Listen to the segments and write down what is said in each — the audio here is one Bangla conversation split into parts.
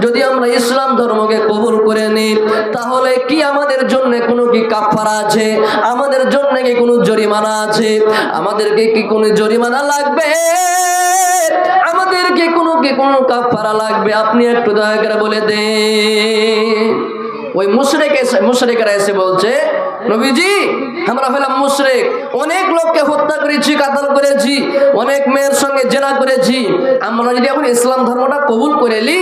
যদি আমরা ইসলাম ধর্মকে কবুল করে নিই তাহলে কি আমাদের জন্য কোনো কি কাফারা আছে? আমাদের জন্য কি কোনো জরিমানা আছে? আমাদেরকে কি কোনো জরিমানা লাগবে? আমাদেরকে কোনো কাফারা লাগবে? আপনি একটু দয়া করে বলে দেন। ওই মুশরিকরা এসে বলছে, নবীজি আমরা হলাম মুশরিক, অনেক লোককে হত্যা করেছি, কাতল করেছি, অনেক মেয়ের সঙ্গে জেনা করেছি, আমরা যদি এখন ইসলাম ধর্মটা কবুল করে নি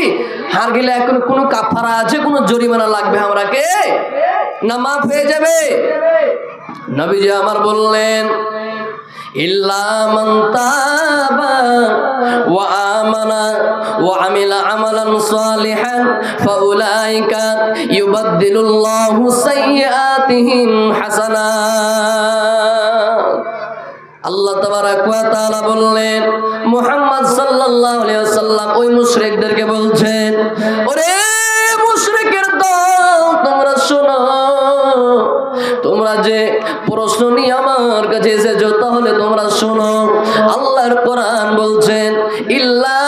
হার গেলে এখন কোনো কাফারা আছে, কোনো জরিমানা লাগবে আমরাকে, না মাফ হয়ে যাবে? নবীজি আমার বললেন, ইল্লা মান তাবা ওয়া আমানা ওয়া আমিলা আমালান সালিহান ফাউলাইকা ইউবাদদিলুল্লাহু সাইয়্যাতিহিম হাসানাত। আল্লাহ তাবারাক ওয়া তাআলা বললেন, মুহাম্মদ সাল্লাল্লাহু আলাইহি ওয়াসাল্লাম ওই মুশরিকদেরকে বলছেন, ওরে মুশরিকের দল, তোমরা শোনো, তোমরা যে প্রশ্ন নিয়ে আমার কাছে এসেছো তাহলে তোমরা শোনো। আল্লাহর কোরআন বলছেন, ইল্লা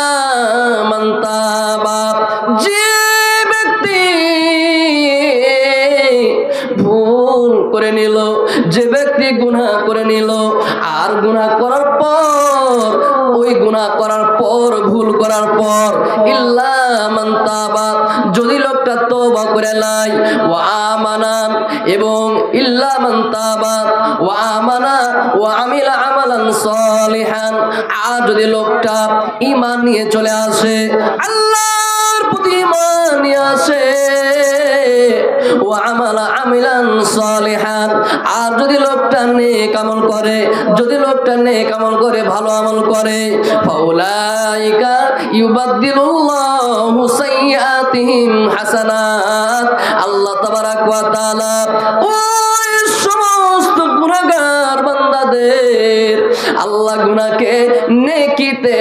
মান তাবা, যে ব্যক্তি ভুল করে নিল, যে ব্যক্তি গুনাহ করে নিল, আর গুনাহ করার পর, ওই গুনাহ করার পর, ভুল করার পর, ইল্লা মান তাবা, যদি লোকটা তওবা করে নেয়, ওয়া আমানা, এবং ইল্লা মান তাবা ওয়া আমানা ওয়া আমিলা আমালান সালিহান, আর যদি লোকটা ঈমান নিয়ে চলে আসে, আল্লাহর প্রতি ঈমান নিয়ে আসে, ওয়া আমালা আমিলান সালিহান, আর যদি লোকটা নেক আমল করে, যদি লোকটা নেক আমল করে, ভালো আমল করে, ফাউলাইকা ইউবাদদিলুল্লাহু সাইয়্যাতিহিম হাসানাত। আল্লাহ তাবারাক ওয়া তাআলা ওই সমস্ত গুনাহগার বান্দাদের আল্লাহ গুনাহকে নেকিতে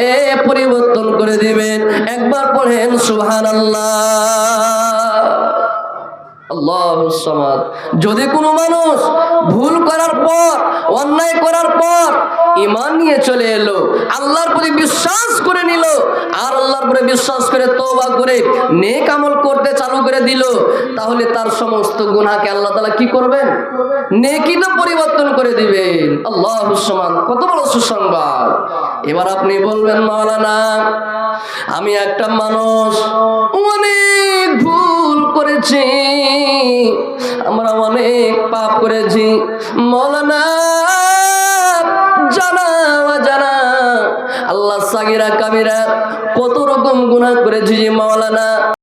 পরিবর্তন করে দিবেন। একবার পড়েন সুবহানাল্লাহ। আল্লাহুস সামাদ। যদি কোনো মানুষ ভুল করার পর, অন্যায় করার পর ঈমান নিয়ে চলে এলো, আল্লাহর প্রতি বিশ্বাস করে নিল, আর আল্লাহর প্রতি বিশ্বাস করে তওবা করে নেক আমল করতে চালু করে দিল, তাহলে তার সমস্ত গুনাহকে আল্লাহ তাআলা কি করবেন? নেকিতে পরিবর্তন করে দিবেন। আল্লাহুস সামাদ। কত বড় সুসংবাদ। এবার আপনি বলবেন, মাওলানা আমি একটা মানুষ, অনেক ভুল করেছি, আমরা অনেক পাপ করেছি, মাওলানা জানা অজানা, আল্লাহ সাগীরা কাবীরা কত রকম গুনাহ করেছি যে মাওলানা,